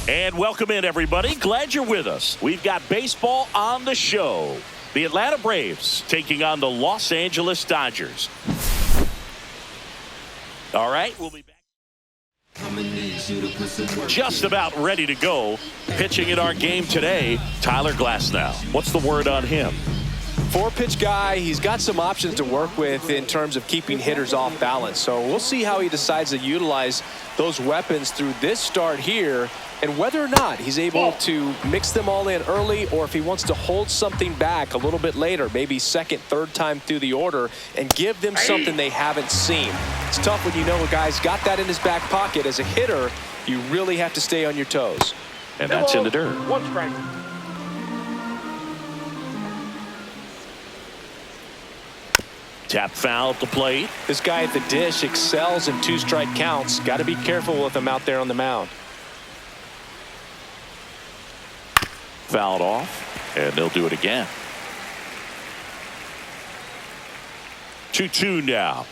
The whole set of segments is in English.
And welcome in, everybody. Glad you're with us. We've got baseball on the show. The Atlanta Braves taking on the Los Angeles Dodgers. All right, we'll be back. Just about ready to go. Pitching in our game today, Tyler Glasnow. What's the word on him? Four-pitch guy. He's got some options to work with in terms of keeping hitters off balance. So we'll see how he decides to utilize those weapons through this start here, and whether or not he's able to mix them all in early, or if he wants to hold something back a little bit later, maybe second, third time through the order, and give them something they haven't seen. It's tough when you know a guy's got that in his back pocket. As a hitter, you really have to stay on your toes. And that's in the dirt. One strike. Tap foul at the plate. This guy at the dish excels in two-strike counts. Got to be careful with him out there on the mound. Fouled off, and they'll do it again. 2-2 now.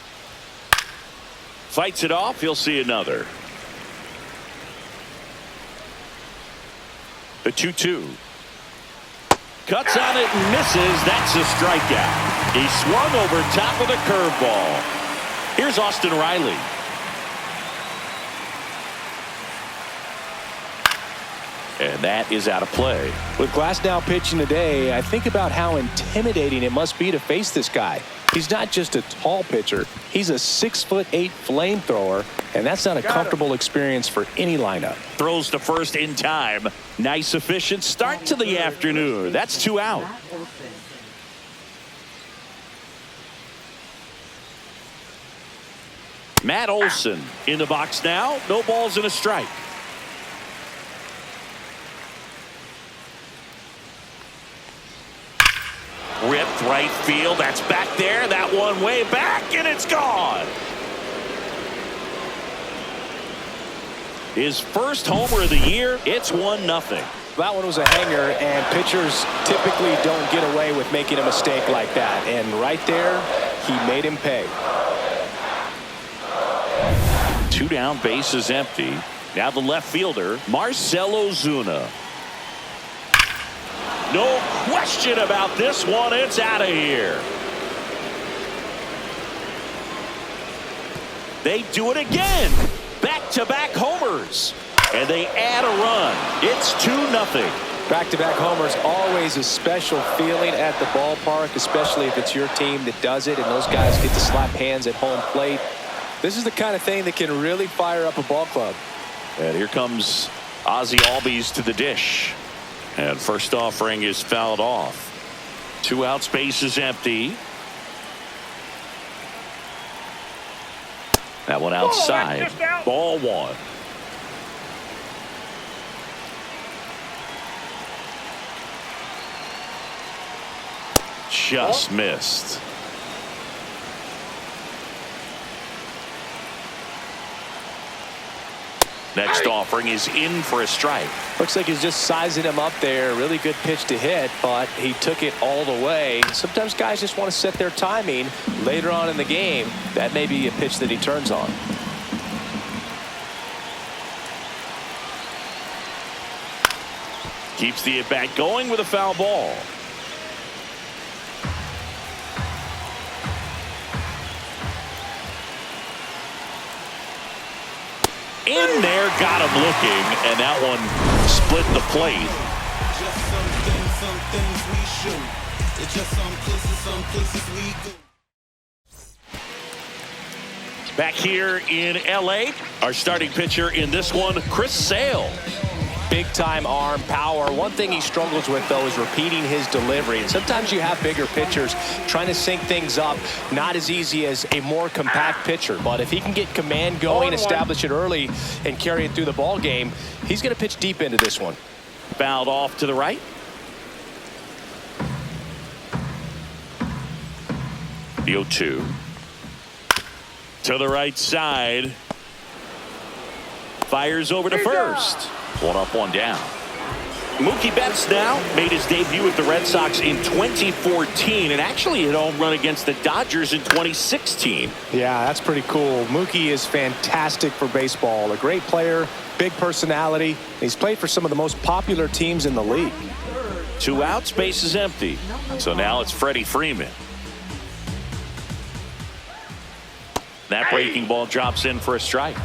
Fights it off. He'll see another. The 2-2. Cuts on it and misses. That's a strikeout. He swung over top of the curveball. Here's Austin Riley. And that is out of play. With Glasnow pitching today, I think about how intimidating it must be to face this guy. He's not just a tall pitcher. He's a 6'8" flamethrower, and that's not a comfortable experience for any lineup. Throws to first in time. Nice, efficient start to the afternoon. That's 2 out. Matt Olson in the box now. No balls and a strike. Ripped right field. That's back there. That one way back, and it's gone. His first homer of the year. It's 1-0. That one was a hanger, and pitchers typically don't get away with making a mistake like that. And right there, he made him pay. 2 down, bases empty. Now the left fielder, Marcell Ozuna. No question about this one. It's out of here. They do it again. Back-to-back homers. And they add a run. It's 2-0. Back-to-back homers, always a special feeling at the ballpark, especially if it's your team that does it and those guys get to slap hands at home plate. This is the kind of thing that can really fire up a ball club. And here comes Ozzie Albies to the dish. And first offering is fouled off. 2 outs, base is empty. That one outside. Ball 1. Just missed. Next offering is in for a strike. Looks like he's just sizing him up there. Really good pitch to hit, but he took it all the way. Sometimes guys just want to set their timing later on in the game. That may be a pitch that he turns on. Keeps the at-bat going with a foul ball. In there, got him looking, and that one split the plate. Back here in LA, our starting pitcher in this one, Chris Sale. Big-time arm power. One thing he struggles with, though, is repeating his delivery. And sometimes you have bigger pitchers trying to sync things up. Not as easy as a more compact pitcher. But if he can get command going, establish it early, and carry it through the ball game, he's going to pitch deep into this one. Fouled off to the right. The 0-2. To the right side. Fires over to first. 1 up, 1 down. Mookie Betts now made his debut with the Red Sox in 2014 and actually hit a home run against the Dodgers in 2016. Yeah, that's pretty cool. Mookie is fantastic for baseball. A great player, big personality. He's played for some of the most popular teams in the league. 2 outs, base is empty. So now it's Freddie Freeman. That breaking ball drops in for a strike.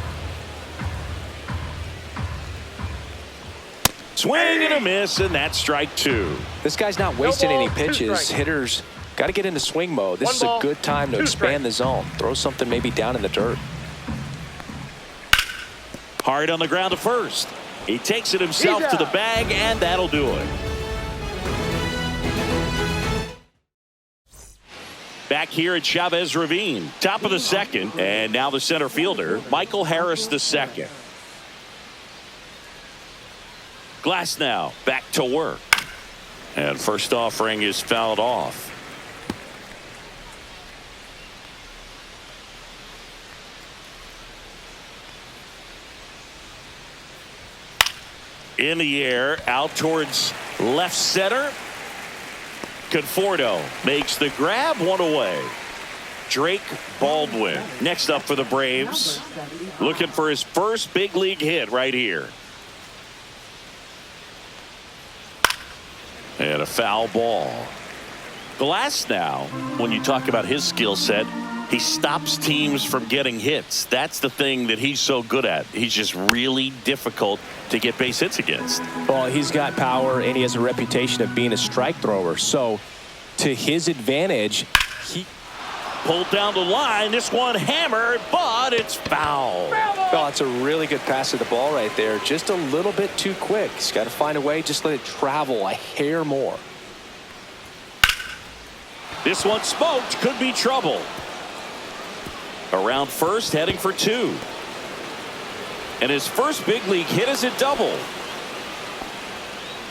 Swing and a miss, and that's strike 2. This guy's not wasting any pitches. Hitters got to get into swing mode. This is a good time to expand the zone. Throw something maybe down in the dirt. Hard on the ground to first. He takes it himself to the bag, and that'll do it. Back here at Chavez Ravine, top of the second, and now the center fielder, Michael Harris II. Glass now back to work, and first offering is fouled off. In the air, out towards left center. Conforto makes the grab, 1 away. Drake Baldwin next up for the Braves, looking for his first big league hit right here. And a foul ball. Glass now, when you talk about his skill set, he stops teams from getting hits. That's the thing that he's so good at. He's just really difficult to get base hits against. Well, he's got power, and he has a reputation of being a strike thrower. So, to his advantage, he pulled down the line. This one hammered, but it's foul. Well, it's a really good pass to the ball right there. Just a little bit too quick. He's got to find a way. Just let it travel a hair more. This one smoked. Could be trouble. Around first, heading for 2. And his first big league hit is a double.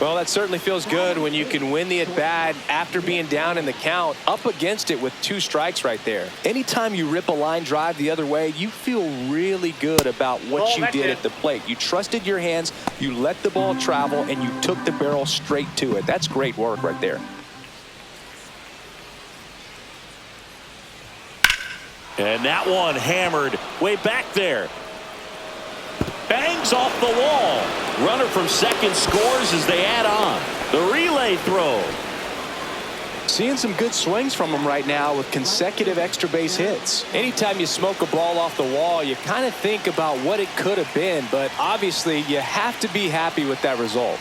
Well, that certainly feels good when you can win the at-bat after being down in the count, up against it with 2 strikes right there. Anytime you rip a line drive the other way, you feel really good about what you did at the plate. You trusted your hands, you let the ball travel, and you took the barrel straight to it. That's great work right there. And that one hammered way back there. Bangs off the wall. Runner from second scores as they add on. The relay throw. Seeing some good swings from him right now with consecutive extra base hits. Anytime you smoke a ball off the wall, you kind of think about what it could have been, but obviously you have to be happy with that result.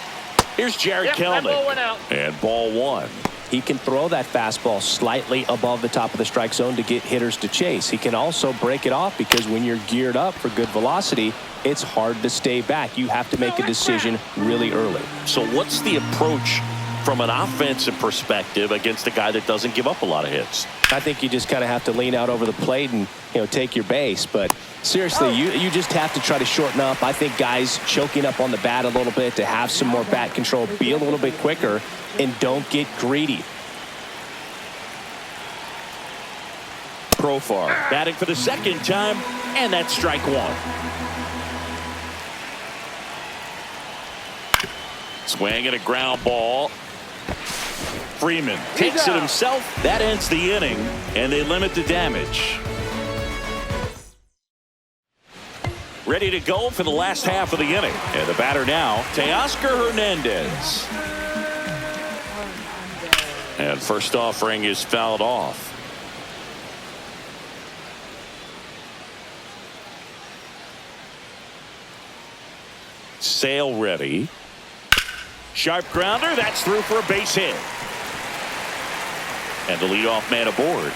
Here's Jared Kelnick. And ball 1. He can throw that fastball slightly above the top of the strike zone to get hitters to chase. He can also break it off because when you're geared up for good velocity, it's hard to stay back. You have to make a decision really early. So what's the approach from an offensive perspective against a guy that doesn't give up a lot of hits? I think you just kind of have to lean out over the plate and, take your base. But seriously, you just have to try to shorten up. I think guys choking up on the bat a little bit to have some more bat control, be a little bit quicker, and don't get greedy. Profar batting for the second time, and that's strike 1. Swing and a ground ball. Freeman takes it himself. That ends the inning, and they limit the damage. Ready to go for the last half of the inning. And the batter now, Teoscar Hernandez. And first offering is fouled off. Sale ready. Sharp grounder. That's through for a base hit. And the leadoff man aboard.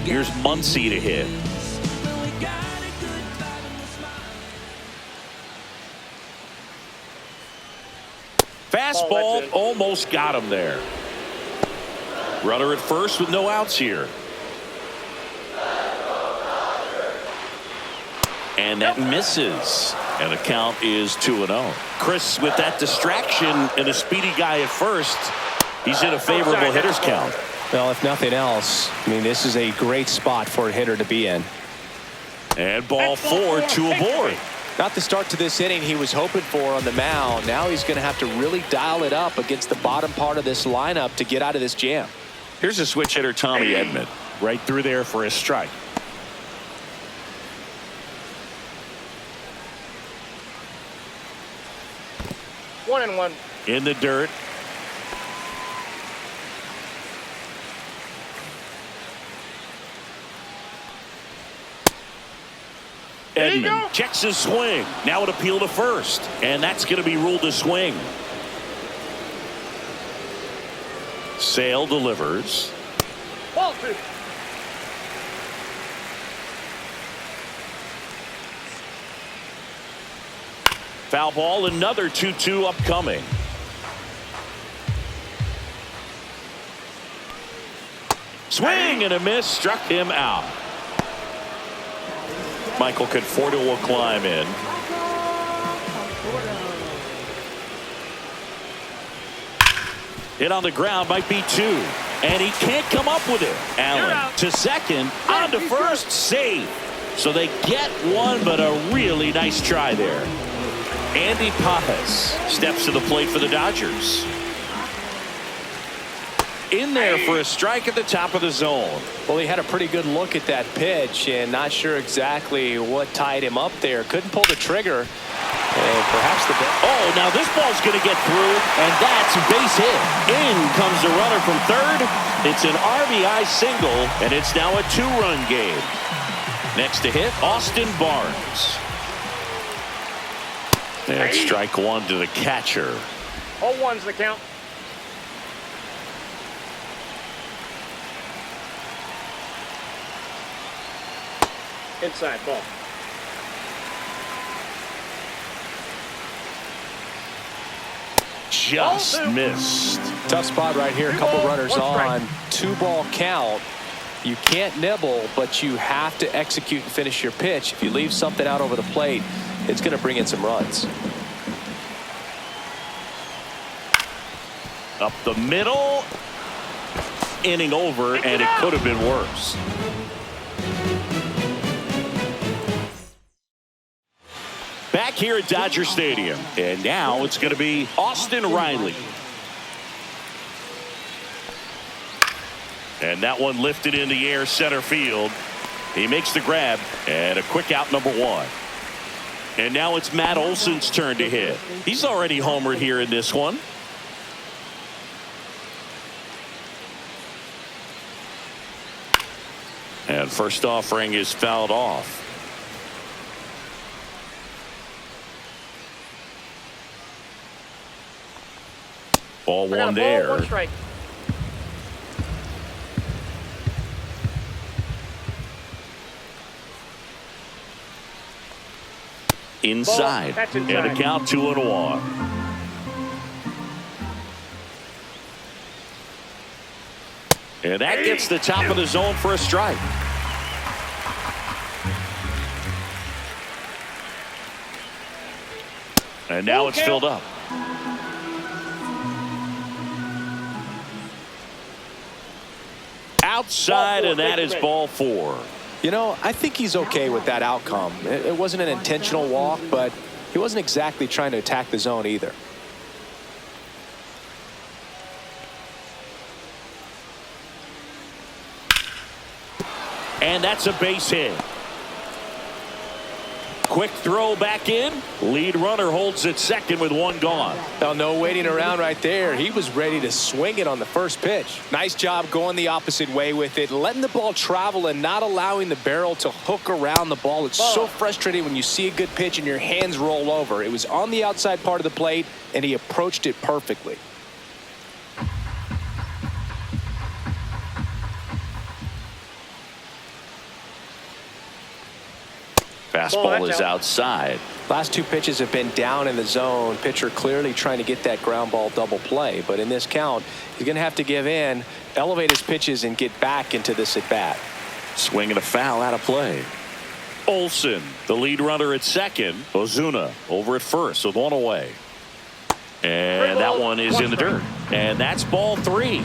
Here's Muncy to hit. Fastball almost got him there. Runner at first with no outs here. And that misses. And the count is 2-0. Chris, with that distraction and a speedy guy at first, he's in a favorable hitter's count. Well, if nothing else, I mean, this is a great spot for a hitter to be in. And ball 4, 2 aboard. Not the start to this inning he was hoping for on the mound. Now he's going to have to really dial it up against the bottom part of this lineup to get out of this jam. Here's a switch hitter, Tommy Edman. Right through there for a strike. One and one. In the dirt. Edman checks his swing. Now it appeal to first. And that's going to be ruled a swing. Sale delivers. Ball 2. Foul ball, another 2-2 upcoming. Swing and a miss, struck him out. Michael Conforto will climb in. Hit on the ground, might be 2. And he can't come up with it. Allen to second, on to first, save. So they get one, but a really nice try there. Andy Pajas steps to the plate for the Dodgers. In there for a strike at the top of the zone. Well, he had a pretty good look at that pitch and not sure exactly what tied him up there. Couldn't pull the trigger. And perhaps the oh, now this ball's going to get through, and that's a base hit. In comes the runner from third. It's an RBI single, and it's now a 2-run game. Next to hit, Austin Barnes. And strike 1 to the catcher. 0-1's the count. Inside ball. Just missed. Tough spot right here. A couple runners on. 2-ball count. You can't nibble, but you have to execute and finish your pitch. If you leave something out over the plate, it's going to bring in some runs. Up the middle. Inning over, and it could have been worse. Back here at Dodger Stadium, and now it's going to be Austin Riley. And that one lifted in the air center field. He makes the grab, and a quick out, number 1. And now it's Matt Olson's turn to hit. He's already homered here in this one. And first offering is fouled off. Ball 1 there. 1 strike. Inside. That's inside. And a count 2-1. And that gets the top of the zone for a strike. And now it's filled up. Outside, and that is ball 4. You know, I think he's okay with that outcome. It wasn't an intentional walk, but he wasn't exactly trying to attack the zone either. And that's a base hit. Quick throw back in. Lead runner holds at second with 1 gone. Now, no waiting around right there. He was ready to swing it on the first pitch. Nice job going the opposite way with it, letting the ball travel and not allowing the barrel to hook around the ball. It's so frustrating when you see a good pitch and your hands roll over. It was on the outside part of the plate, and he approached it perfectly. Fastball is outside. Last 2 pitches have been down in the zone. Pitcher clearly trying to get that ground ball double play. But in this count, he's going to have to give in, elevate his pitches, and get back into this at bat. Swing and a foul out of play. Olson, the lead runner at second. Ozuna over at first with 1 away. And that one is in the dirt. And that's ball 3.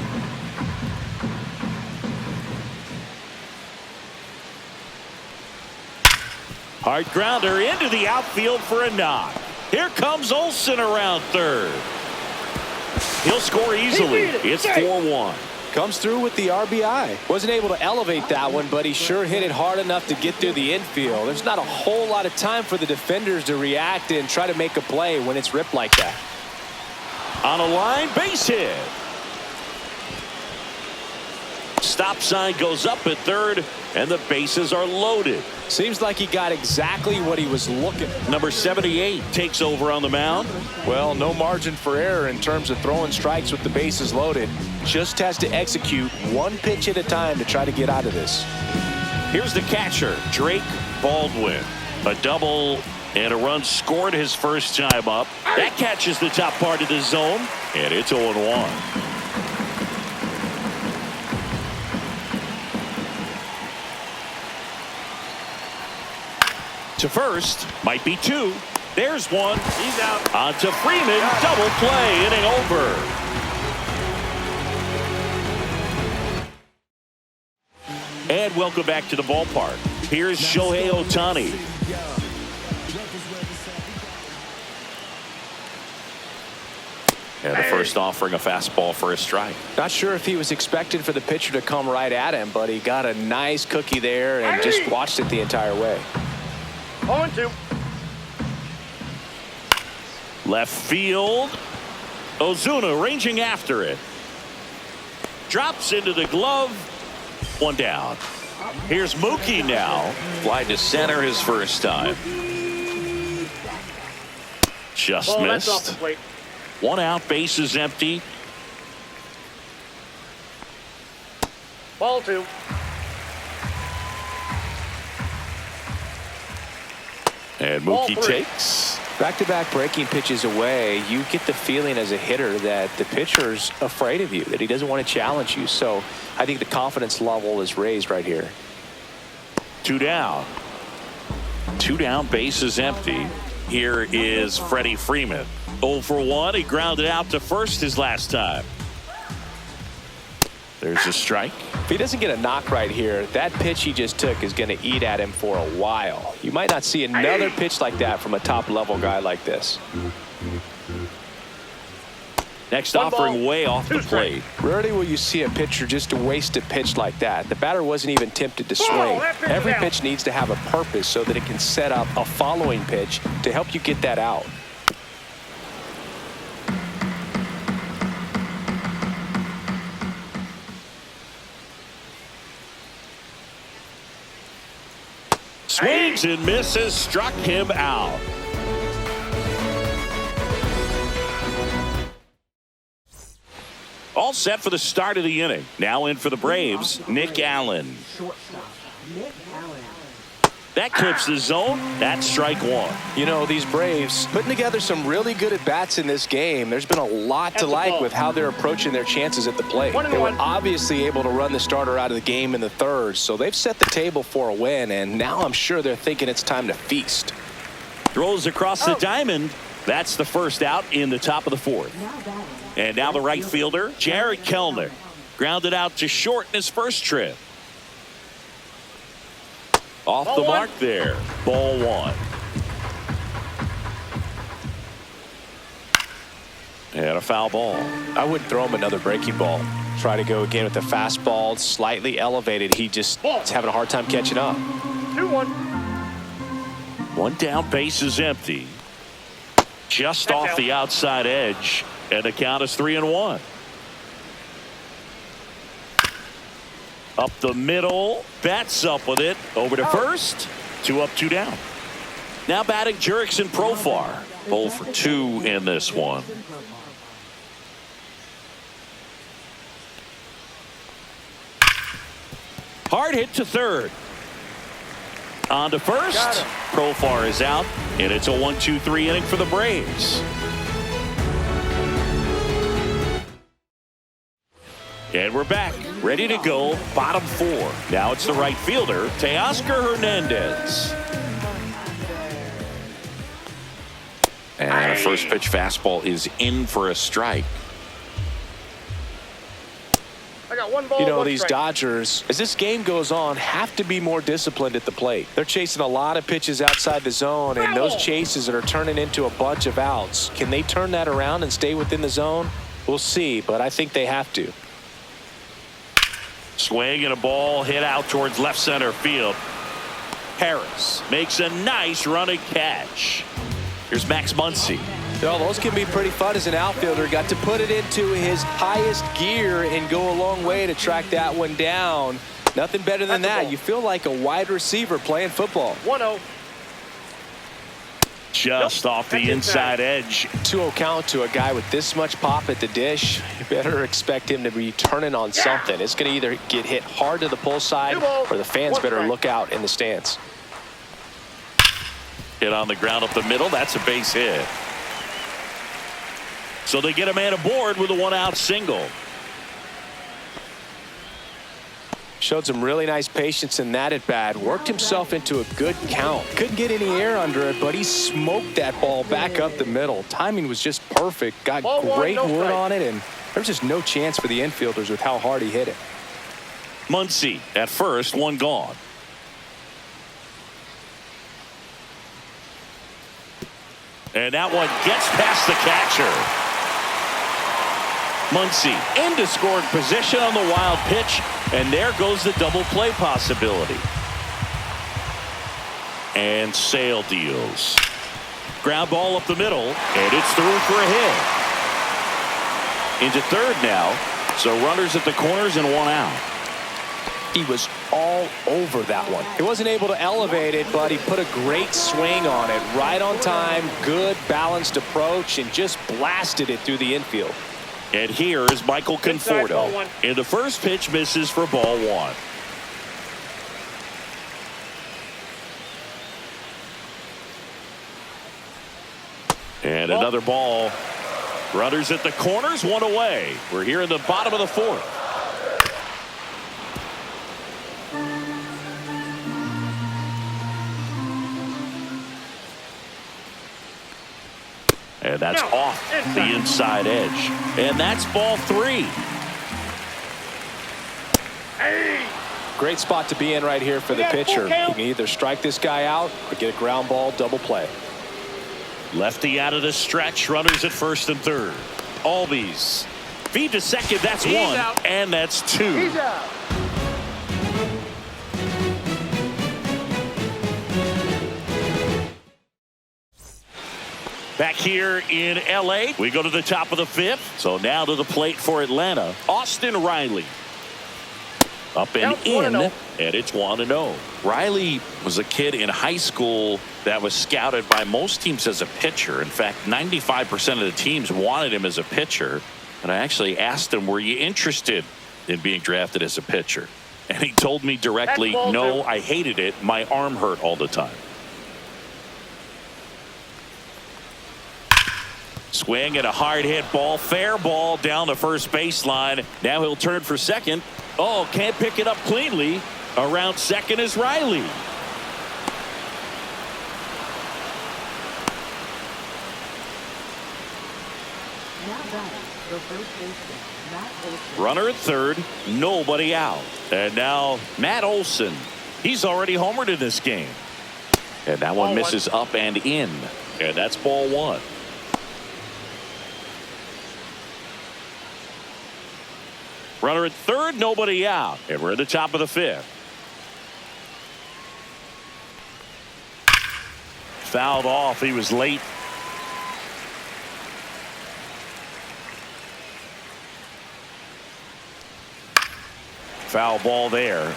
Hard grounder into the outfield for a knock. Here comes Olsen around third. He'll score easily. It's 4-1. Comes through with the RBI. Wasn't able to elevate that one, but he sure hit it hard enough to get through the infield. There's not a whole lot of time for the defenders to react and try to make a play when it's ripped like that. On a line, base hit. Stop sign goes up at third, and the bases are loaded. Seems like he got exactly what he was looking for. Number 78 takes over on the mound. Well, no margin for error in terms of throwing strikes with the bases loaded. Just has to execute one pitch at a time to try to get out of this. Here's the catcher, Drake Baldwin. A double and a run scored his first time up. That catches the top part of the zone, and it's 0-1. To first, might be two. There's one. He's out. On to Freeman. Double play. Inning over. And welcome back to the ballpark. Here's Shohei Ohtani. And the first offering a fastball for a strike. Not sure if he was expecting for the pitcher to come right at him, but he got a nice cookie there and just watched it the entire way. 0-2. Left field. Ozuna ranging after it. Drops into the glove. One down. Here's Mookie now. Fly to center his first time. Just Ball, that's off missed. the plate. One out, base is empty. Ball 2. And Ball Mookie 3. takes. Back-to-back breaking pitches away, you get the feeling as a hitter that the pitcher's afraid of you, that he doesn't want to challenge you. So I think the confidence level is raised right here. Two down. Two down, base is empty. Here is Freddie Freeman. 0 for 1. He grounded out to first his last time. There's a strike. If he doesn't get a knock right here, that pitch he just took is going to eat at him for a while. You might not see another pitch like that from a top-level guy like this. Next One offering ball, way off the 2 strikes. plate. Rarely will you see a pitcher just waste a pitch like that. The batter wasn't even tempted to swing. that pitch is Every out. pitch needs to have a purpose so that it can set up a following pitch to help you get that out. Swings and misses, struck him out. All set for the start of the inning. Now in for the Braves, Nick Allen. That clips the zone. That's strike one. You know, these Braves putting together some really good at-bats in this game. There's been a lot to like with how they're approaching their chances at the plate. They were obviously able to run the starter out of the game in the third, so they've set the table for a win, and now I'm sure they're thinking it's time to feast. Throws across the diamond. That's the first out in the top of the fourth. And now the right fielder, Jared Kellner. Grounded out to short in his first trip. Off the mark there. Ball one. And a foul ball. I wouldn't throw him another breaking ball. Try to go again with the fastball, slightly elevated. He just is having a hard time catching up. 2-1. One down, base is empty. Just That's off out. the outside edge. And the count is 3-1. Up the middle. Bats up with it. Over to first. 2 up, 2 down. Now batting Jurickson Profar. 0 for 2 in this one. Hard hit to third. On to first. Profar is out. And it's a 1-2-3 inning for the Braves. And we're back, ready to go, bottom 4. Now it's the right fielder, Teoscar Hernandez. And a first pitch fastball is in for a strike. I got 1 ball, You know, 1 these strike. Dodgers, as this game goes on, have to be more disciplined at the plate. They're chasing a lot of pitches outside the zone, and those chases that are turning into a bunch of outs. Can they turn that around and stay within the zone? We'll see, but I think they have to. Swing and a ball hit out towards left center field. Harris makes a nice running catch. Here's Max Muncy. You know, those can be pretty fun as an outfielder. Got to put it into his highest gear and go a long way to track that one down. Nothing better than that. You feel like a wide receiver playing football. 1-0. Just off the inside edge. 2-0 count to a guy with this much pop at the dish. You better expect him to be turning on something. It's going to either get hit hard to the pull side, or the fans better look out in the stands. Hit on the ground up the middle. That's a base hit. So they get a man aboard with a 1-out single. Showed some really nice patience in that at bat. Worked himself into a good count. Couldn't get any air under it, but he smoked that ball back up the middle. Timing was just perfect. Got great wood on it, and there's just no chance for the infielders with how hard he hit it. Muncy at first, 1 gone. And that one gets past the catcher. Muncy into scoring position on the wild pitch, and there goes the double play possibility. And Sale deals. Ground ball up the middle, and it's through for a hit. Into third now, so runners at the corners and 1 out. He was all over that one. He wasn't able to elevate it, but he put a great swing on it. Right on time, good balanced approach, and just blasted it through the infield. And here is Michael Conforto. And the first pitch misses for ball 1. And another ball. Runners at the corners, 1 away. We're here in the bottom of the 4th. And that's off the inside edge. And that's ball 3. Great spot to be in right here for the pitcher. You can either strike this guy out or get a ground ball double play. Lefty out of the stretch. Runners at first and third. Albies. Feed to second. That's 1. And that's 2. He's out. Back here in L.A., we go to the top of the 5th. So now to the plate for Atlanta, Austin Riley. Up and in, and it's 1-0. Riley was a kid in high school that was scouted by most teams as a pitcher. In fact, 95% of the teams wanted him as a pitcher. And I actually asked him, were you interested in being drafted as a pitcher? And he told me directly, no, I hated it. My arm hurt all the time. Swing and a hard hit ball. Fair ball down the first baseline. Now he'll turn for second. Oh, can't pick it up cleanly. Around second is Riley. Runner at third. Nobody out. And now Matt Olson. He's already homered in this game. And that one misses up and in. And that's ball 1. Runner at third, nobody out. And we're at the top of the 5th. Fouled off. He was late. Foul ball there.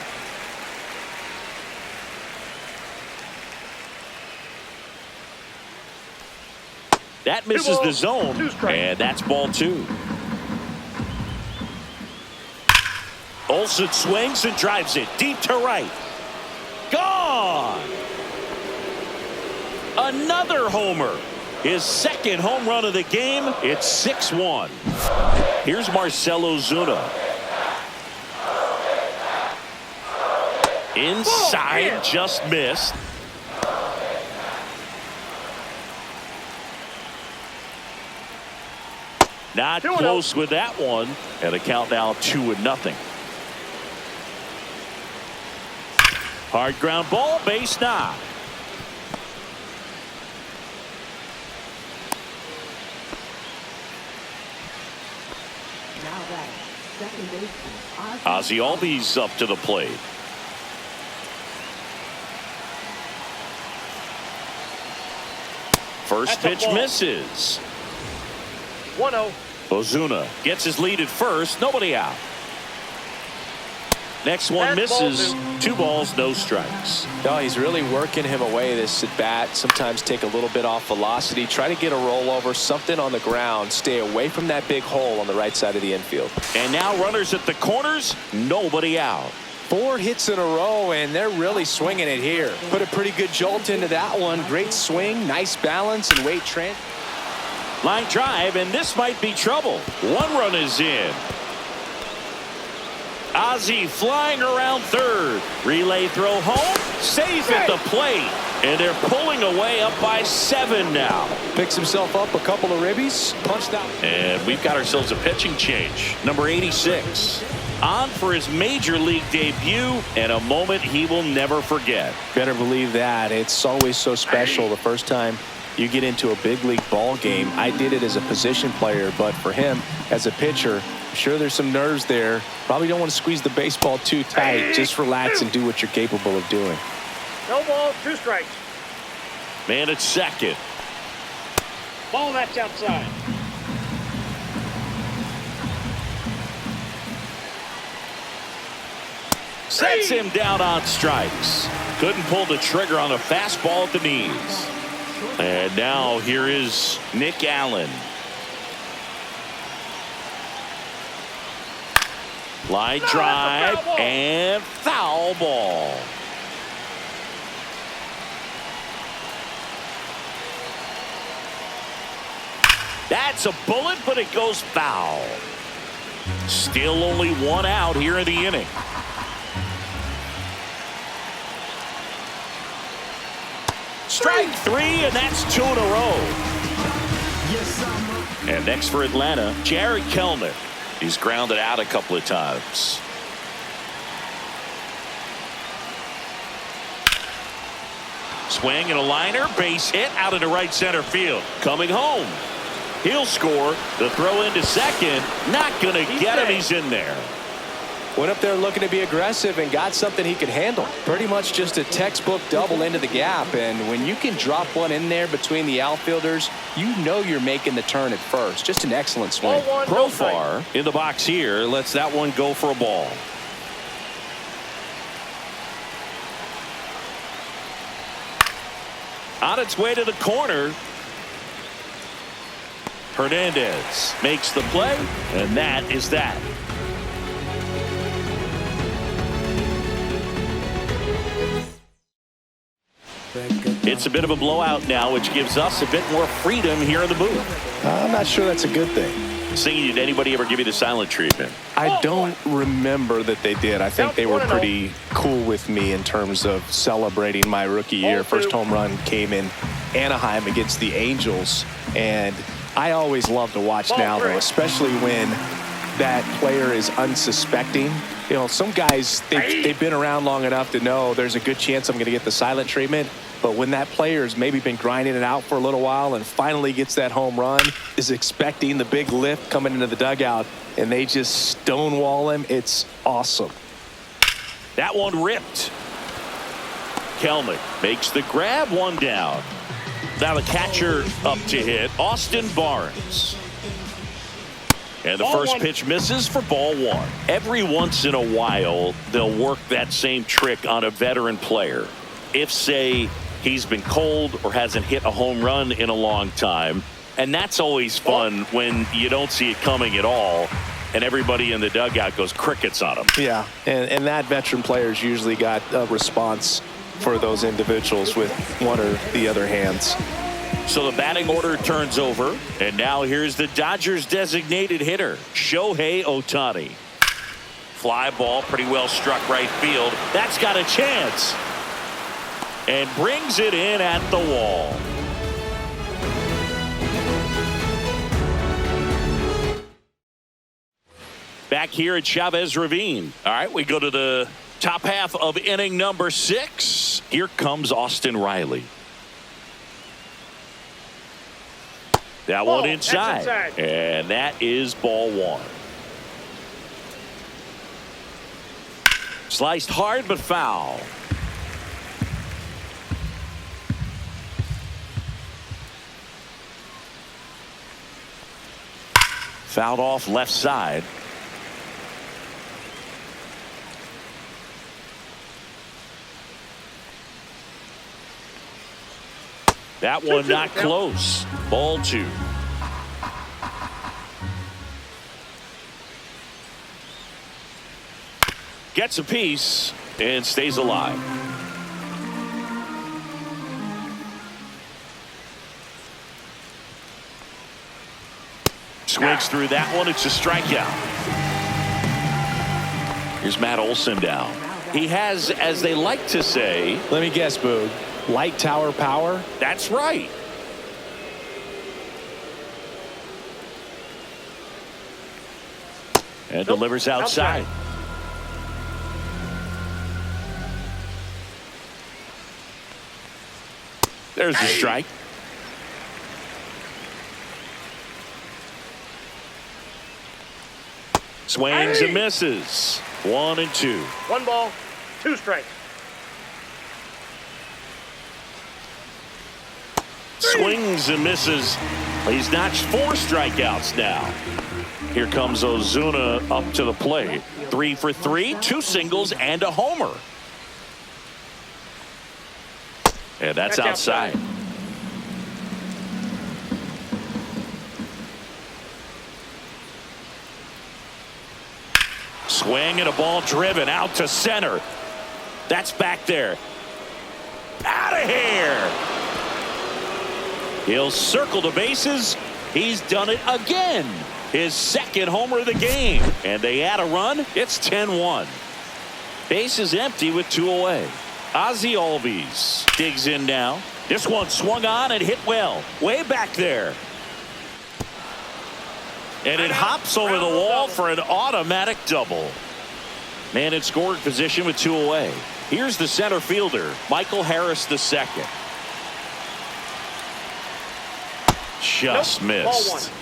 That misses the zone. And that's ball 2. Olsen swings and drives it deep to right. Gone. Another homer. His second home run of the game. It's 6-1. Here's Marcell Ozuna. Inside, just missed. Not close with that one. And a count now 2-0. Hard ground ball, base knock. Ozzie Albies up to the plate. First pitch misses. 1-0. Ozuna gets his lead at first. Nobody out. Next one misses. 2 balls, no strikes. No, he's really working him away this at bat. Sometimes take a little bit off velocity. Try to get a rollover, something on the ground. Stay away from that big hole on the right side of the infield. And now runners at the corners. Nobody out. 4 hits in a row, and they're really swinging it here. Put a pretty good jolt into that one. Great swing, nice balance, and weight transfer. Line drive, and this might be trouble. 1 run is in. Ozzie flying around third. Relay throw home. Safe at the plate. And they're pulling away up by 7 now. Picks himself up a couple of ribbies. Punched out. And we've got ourselves a pitching change. Number 86. On for his major league debut, and a moment he will never forget. Better believe that. It's always so special the first time you get into a big league ball game. I did it as a position player, but for him as a pitcher, I'm sure there's some nerves there. Probably don't want to squeeze the baseball too tight. Just relax and do what you're capable of doing. No ball, 2 strikes. Man at second. Ball, that's outside. Sets him down on strikes. Couldn't pull the trigger on a fastball at the knees. And now here is Nick Allen. Line drive and foul ball. That's a bullet, but it goes foul. Still only 1 out here in the inning. Strike 3, and that's 2 in a row. And next for Atlanta, Jared Kelenic. He's grounded out a couple of times. Swing and a liner, base hit out into right center field. Coming home. He'll score. The throw into second. Not going to get him. He's in there. Went up there looking to be aggressive and got something he could handle. Pretty much just a textbook double into the gap. And when you can drop one in there between the outfielders, you know you're making the turn at first. Just an excellent swing. Profar in the box here lets that one go for a ball. On its way to the corner. Hernandez makes the play, and that is that. It's a bit of a blowout now, which gives us a bit more freedom here in the booth. I'm not sure that's a good thing. Singing, did anybody ever give you the silent treatment? I don't remember that they did. I think they were pretty cool with me in terms of celebrating my rookie year. First home run came in Anaheim against the Angels, and I always love to watch now, though, especially when that player is unsuspecting. You know, some guys, they've been around long enough to know there's a good chance I'm going to get the silent treatment. But when that player's maybe been grinding it out for a little while and finally gets that home run, is expecting the big lift coming into the dugout, and they just stonewall him, it's awesome. That one ripped. Kelenic makes the grab, 1 down. Now the catcher up to hit, Austin Barnes. And the first pitch misses for ball 1. Every once in a while, they'll work that same trick on a veteran player. If, say, he's been cold or hasn't hit a home run in a long time. And that's always fun when you don't see it coming at all and everybody in the dugout goes crickets on him. Yeah, and that veteran player's usually got a response for those individuals with one or the other hands. So the batting order turns over, and now here's the Dodgers designated hitter, Shohei Ohtani. Fly ball, pretty well struck right field. That's got a chance. And brings it in at the wall. Back here at Chavez Ravine. All right, we go to the Top half of inning number 6. Here comes Austin Riley. That Ball. one inside. That's inside. And that is ball 1. Sliced hard but foul. Fouled off left side. That one not close. Ball 2. Gets a piece and stays alive. Swings through that one. It's a strikeout. Here's Matt Olson down. He has, as they like to say, let me guess, Boog, light tower power. That's right. And delivers outside. There's the strike. Swings and misses. 1 and 2. 1 ball, 2 strikes. Swings and misses. He's notched 4 strikeouts now. Here comes Ozuna up to the plate. 3 for 3, 2 singles and a homer. And that's outside. Swing and a ball driven out to center. That's back there. Out of here. He'll circle the bases. He's done it again. His 2nd homer of the game. And they add a run. It's 10-1. Base is empty with 2 away. Ozzie Albies digs in now. This one swung on and hit well. Way back there. And it hops over the wall for an automatic double. Man in scoring position with 2 away. Here's the center fielder, Michael Harris II. Just missed.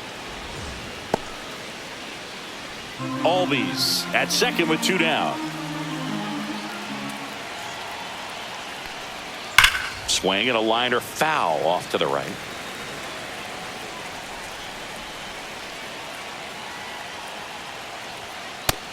Albies at second with 2 down. Swing and a liner foul off to the right.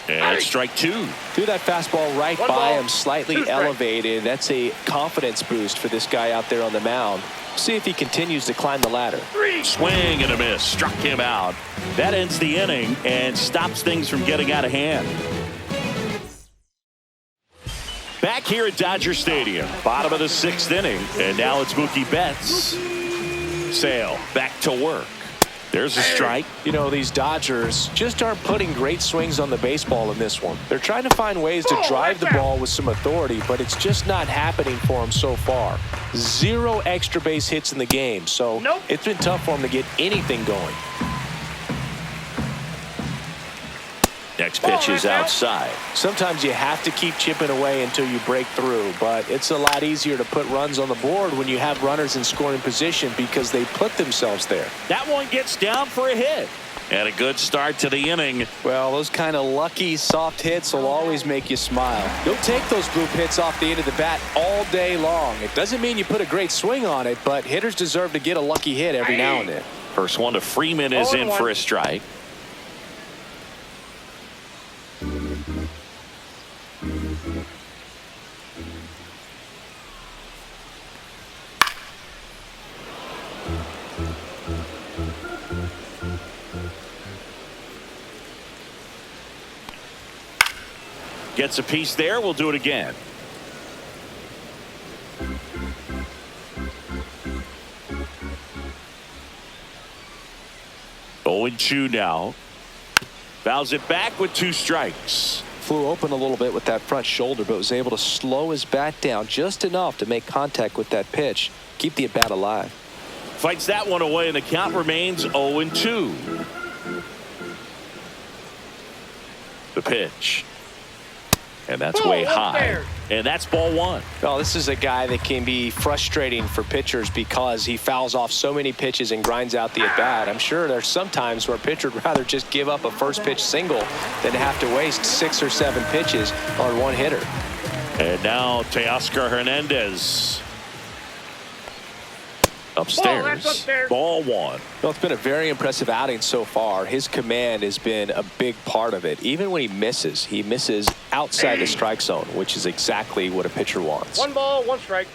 And strike 2. Threw that fastball right by him, slightly elevated. That's a confidence boost for this guy out there on the mound. See if he continues to climb the ladder. 3. Swing and a miss. Struck him out. That ends the inning and stops things from getting out of hand. Back here at Dodger Stadium, bottom of the 6th inning, and now it's Mookie Betts. Sale back to work. There's a strike. You know, these Dodgers just aren't putting great swings on the baseball in this one. They're trying to find ways to drive the ball with some authority, but it's just not happening for them so far. 0 extra base hits in the game, so it's been tough for them to get anything going. Next pitch is outside. Sometimes you have to keep chipping away until you break through, but it's a lot easier to put runs on the board when you have runners in scoring position because they put themselves there. That one gets down for a hit. And a good start to the inning. Well, those kind of lucky soft hits will always make you smile. You'll take those bloop hits off the end of the bat all day long. It doesn't mean you put a great swing on it, but hitters deserve to get a lucky hit every now and then. First one to Freeman is in for a strike. Gets a piece there. We'll do it again. Oh, and 2 now. Fouls it back with 2 strikes. Flew open a little bit with that front shoulder, but was able to slow his bat down just enough to make contact with that pitch. Keep the at-bat alive. Fights that one away, and the count remains 0-2. The pitch. And that's way high. Upstairs. And that's ball one. Well, this is a guy that can be frustrating for pitchers because he fouls off so many pitches and grinds out the at-bat. I'm sure there's some times where a pitcher would rather just give up a first pitch single than have to waste 6 or 7 pitches on one hitter. And now Teoscar Hernandez. Upstairs. That's upstairs. Ball one. Well, it's been a very impressive outing so far. His command has been a big part of it. Even when he misses outside the strike zone, which is exactly what a pitcher wants. 1 ball, 1 strike.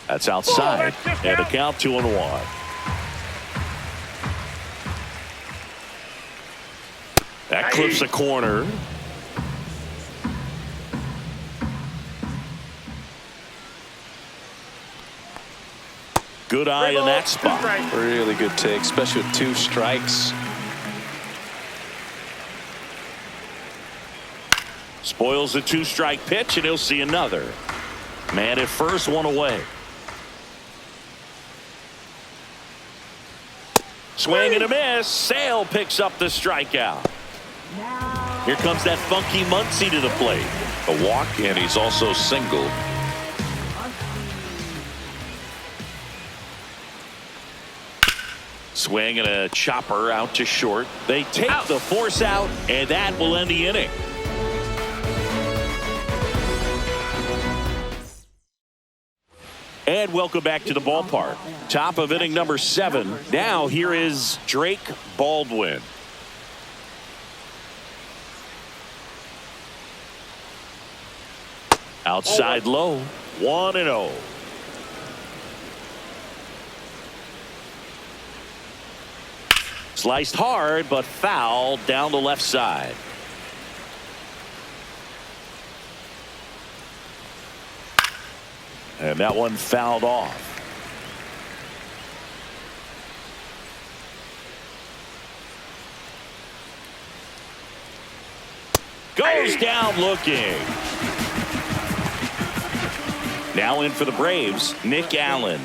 That's outside. that's just And the out. count 2-1. That clips the corner. Good eye in that spot. Really good take, especially with 2 strikes. Spoils the 2-strike pitch, and he'll see another. Man at first, 1 away. Swing and a miss. Sale picks up the strikeout. Here comes that funky Muncie to the plate. A walk, and he's also single. Swing and a chopper out to short. They take the force out, and that will end the inning. And welcome back to the ballpark. Top of inning number 7. Now here is Drake Baldwin. Outside low. 1-0. Sliced hard, but foul down the left side. And that one fouled off. Goes down looking. Now in for the Braves, Nick Allen.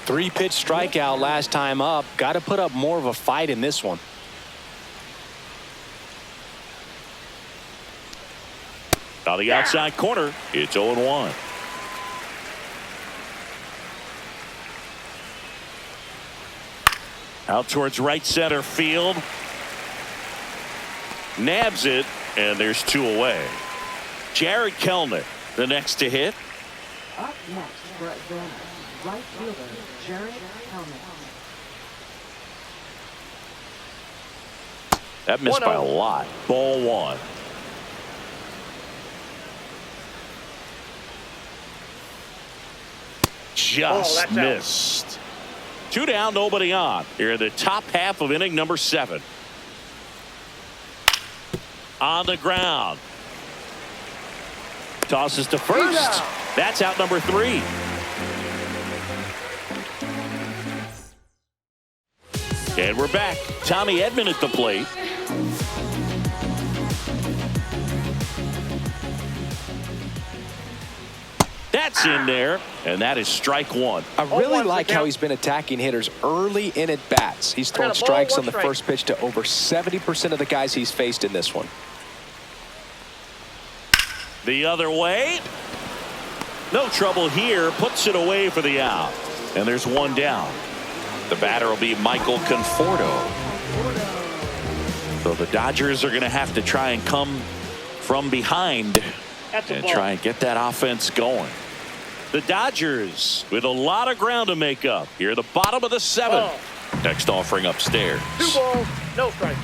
3-pitch strikeout last time up. Got to put up more of a fight in this one. On the outside corner, it's 0-1. Out towards right center field. Nabs it, and there's 2 away. Jared Kelnick, the next to hit. Up next for Atlanta, right fielder Jared Kelnick. That missed by a lot. Ball 1. Just missed. 2 down, nobody on. Here in the top half of inning number 7. On the ground. Tosses to first. That's out number 3. And we're back. Tommy Edman at the plate. That's in there, and that is strike 1. I really like how he's been attacking hitters early in at bats. He's thrown strikes on the first pitch to over 70% of the guys he's faced in this one. The other way. No trouble here. Puts it away for the out. And there's 1 down. The batter will be Michael Conforto. So the Dodgers are going to have to try and come from behind and try and get that offense going. The Dodgers with a lot of ground to make up here at the bottom of the 7th. Next offering upstairs. 2 balls, no strike.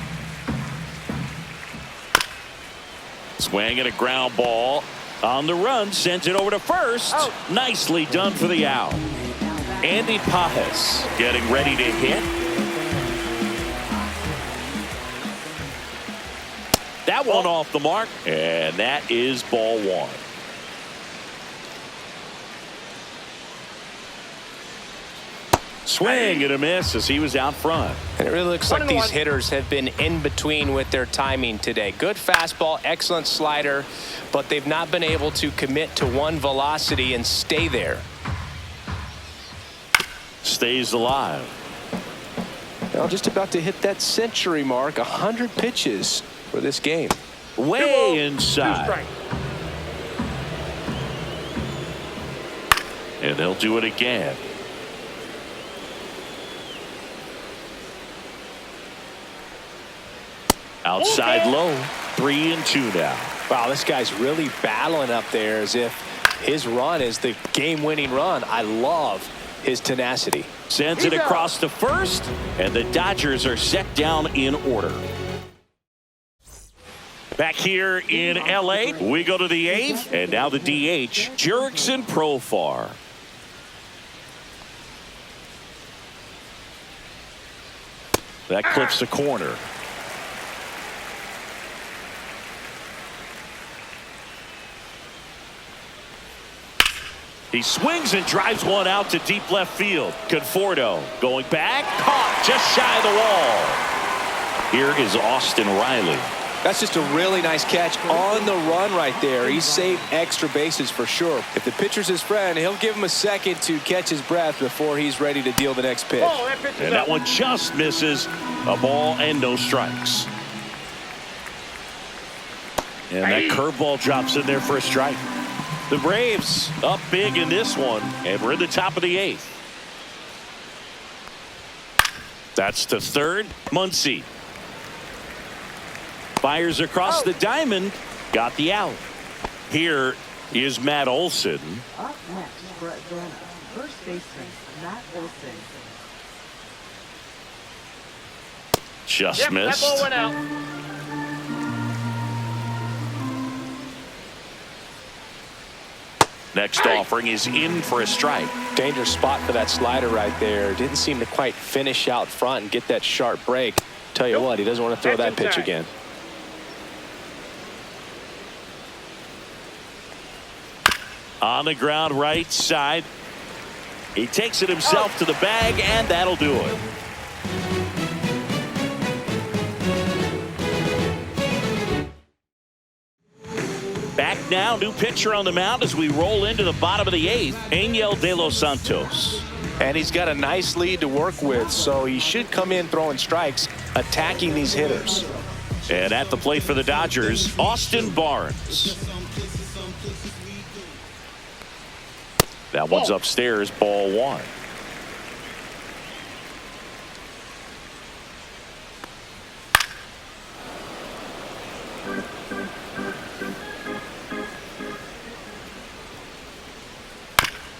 Swing and a ground ball on the run, sends it over to first. Nicely done for the out. Andy Pajes getting ready to hit. That one off the mark, and that is ball 1. Swing and a miss as he was out front. And it really looks like these hitters have been in between with their timing today. Good fastball, excellent slider, but they've not been able to commit to one velocity and stay there. Stays alive. Well, Well, just about to hit that century mark, 100 pitches for this game. Way 2 inside. strikes. And they'll do it again. Outside low. 3-2 now. Wow, this guy's really battling up there as if his run is the game-winning run. I love his tenacity. Sends it across to first, and the Dodgers are set down in order. Back here in LA, we go to the 8th, and now the DH, Jurickson Profar. That clips the corner. He swings and drives one out to deep left field. Conforto going back, caught just shy of the wall. Here is Austin Riley. That's just a really nice catch on the run right there. He saved extra bases for sure. If the pitcher's his friend, he'll give him a second to catch his breath before he's ready to deal the next pitch. Oh, that pitch is And that up. one just misses. A ball and no strikes. And that curveball drops in there for a strike. The Braves up big in this one, and we're in the top of the 8th. That's to third. Muncy fires across the diamond. Got the out. Here is Matt Olson. Up next, Brett Venner. First baseman, Matt Olson. Just Yep, that missed. ball went out. Next offering is in for a strike. Dangerous spot for that slider right there. Didn't seem to quite finish out front and get that sharp break. Tell you what, he doesn't want to throw that pitch again. On the ground right side. He takes it himself to the bag, and that'll do it. Back now, new pitcher on the mound as we roll into the bottom of the 8th, Angel De Los Santos. And he's got a nice lead to work with, so he should come in throwing strikes, attacking these hitters. And at the plate for the Dodgers, Austin Barnes. That one's upstairs, ball 1.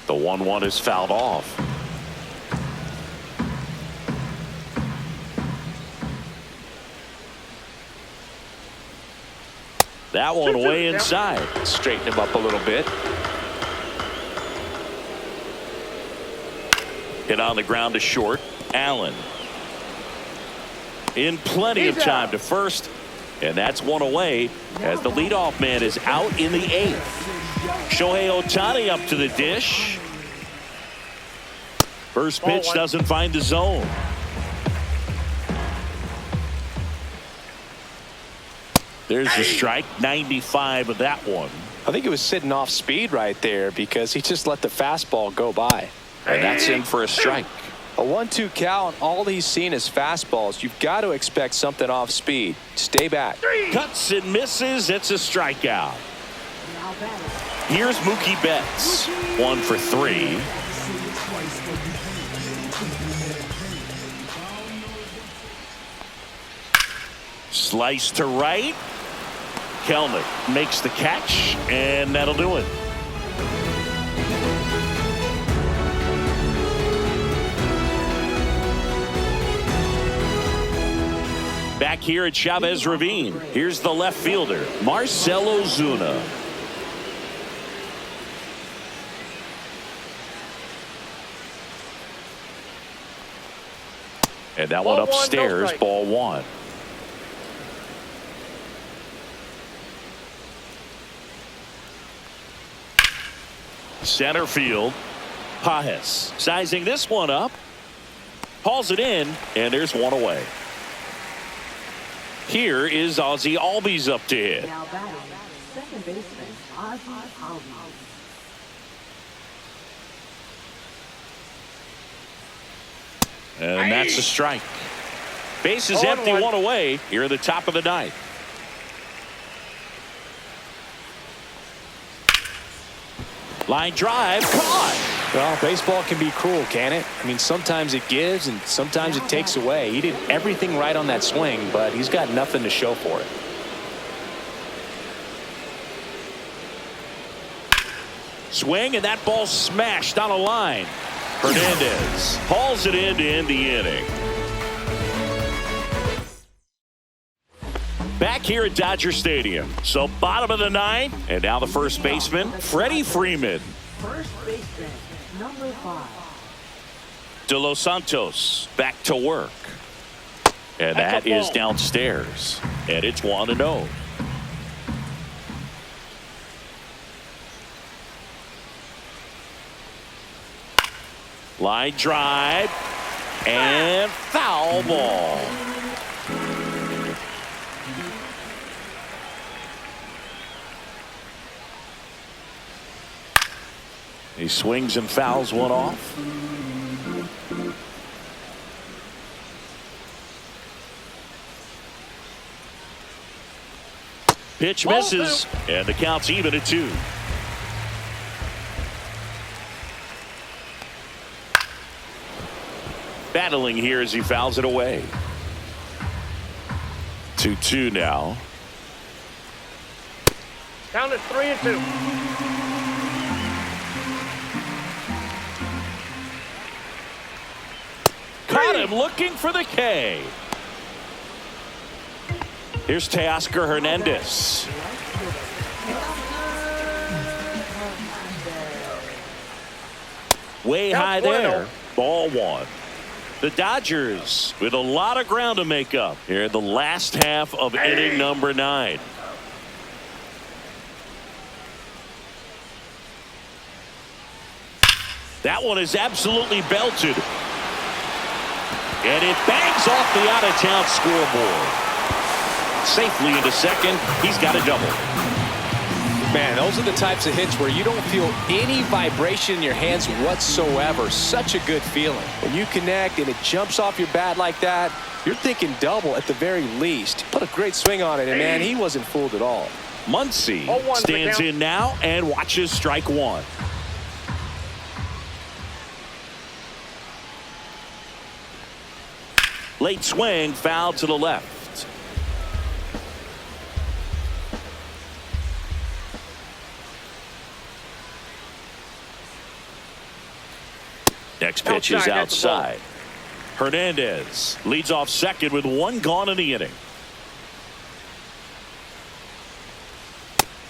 The 1-1 is fouled off. That one way inside. Straighten him up a little bit. Hit on the ground to short. Allen. In plenty of time to first. And that's one away as the leadoff man is out in the 8th. Shohei Ohtani up to the dish. First pitch doesn't find the zone. There's the strike. 95 of that one. I think it was sitting off speed right there because he just let the fastball go by. And that's in for a strike. A 1-2 count, all he's seen is fastballs. You've got to expect something off speed. Stay back. Cuts and misses. It's a strikeout. Now batting. Here's Mookie Betts. 1 for 3. Slice to right. Kelnick makes the catch, and that'll do it. Back here at Chavez Ravine, here's the left fielder, Marcell Ozuna. And that one upstairs, ball 1. Center field, Pajes sizing this one up, hauls it in, and there's one away. Here is Ozzie Albies up to hit. Now batting, second baseman, Ozzie Albies. And that's a strike. Base is 0-1. empty, one away here in the top of the ninth. Line drive, caught. Well, baseball can be cruel, can it? I mean, sometimes it gives and sometimes it takes away. He did everything right on that swing, but he's got nothing to show for it. Swing, and that ball smashed on a line. Hernandez hauls it in to end the inning. Back here at Dodger Stadium. So bottom of the ninth, and now the first baseman, Freddie Freeman. First baseman, number 5. De Los Santos back to work. And that is downstairs. And it's 1-0. Line drive. And foul ball. He swings and fouls one off. Pitch misses, and the count's even at 2. Battling here as he fouls it away. 2-2 now. Count it 3-2. Caught him looking for the K. Here's Teoscar Hernandez. Way high there. Ball 1. The Dodgers with a lot of ground to make up here in the last half of inning number 9. That one is absolutely belted. And it bangs off the out-of-town scoreboard. Safely into second. He's got a double. Man, those are the types of hits where you don't feel any vibration in your hands whatsoever. Such a good feeling. When you connect and it jumps off your bat like that, you're thinking double at the very least. Put a great swing on it, and man, he wasn't fooled at all. Muncy stands in now and watches strike 1. Late swing, foul to the left. Next pitch is outside. Hernandez leads off second with 1 gone in the inning.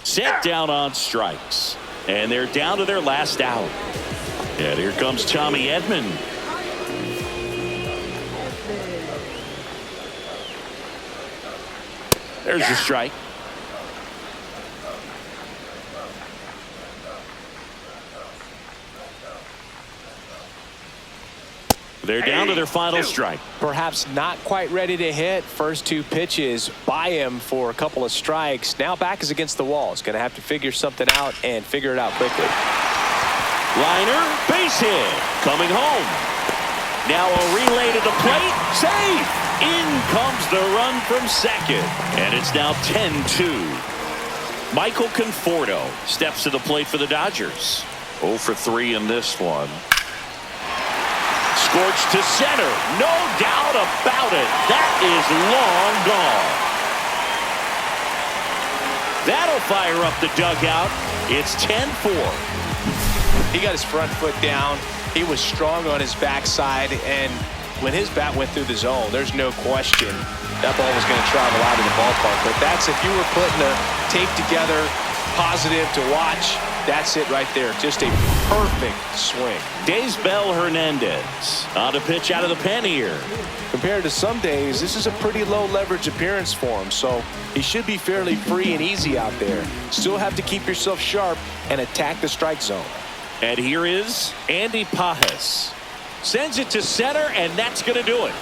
Set down on strikes. And they're down to their last out. And here comes Tommy Edman. There's the strike. They're down to their final strike. Perhaps not quite ready to hit. First 2 pitches by him for a couple of strikes. Now back is against the wall. He's going to have to figure something out and figure it out quickly. Liner, base hit. Coming home. Now a relay to the plate. Safe. In comes the run from second. And it's now 10-2. Michael Conforto steps to the plate for the Dodgers. 0 for 3 in this one. Scorched to center. No doubt about it. That is long gone. That'll fire up the dugout. It's 10-4. He got his front foot down. He was strong on his backside, and when his bat went through the zone, there's no question that ball was going to travel out of the ballpark. But that's, if you were putting a tape together, positive to watch, that's it right there. Just a perfect swing. Daysbel Hernandez on a pitch out of the pen here. Compared to some days, this is a pretty low leverage appearance for him, so he should be fairly free and easy out there. Still have to keep yourself sharp and attack the strike zone. And here is Andy Pajes. Sends it to center, and that's going to do it.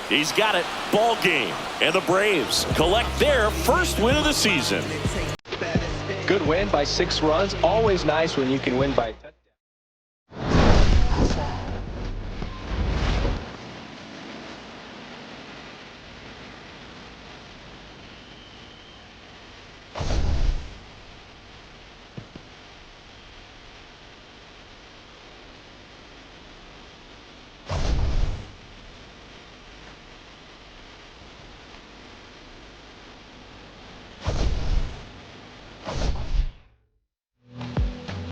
He's got it. Ball game. And the Braves collect their first win of the season. Good win by 6 runs. Always nice when you can win by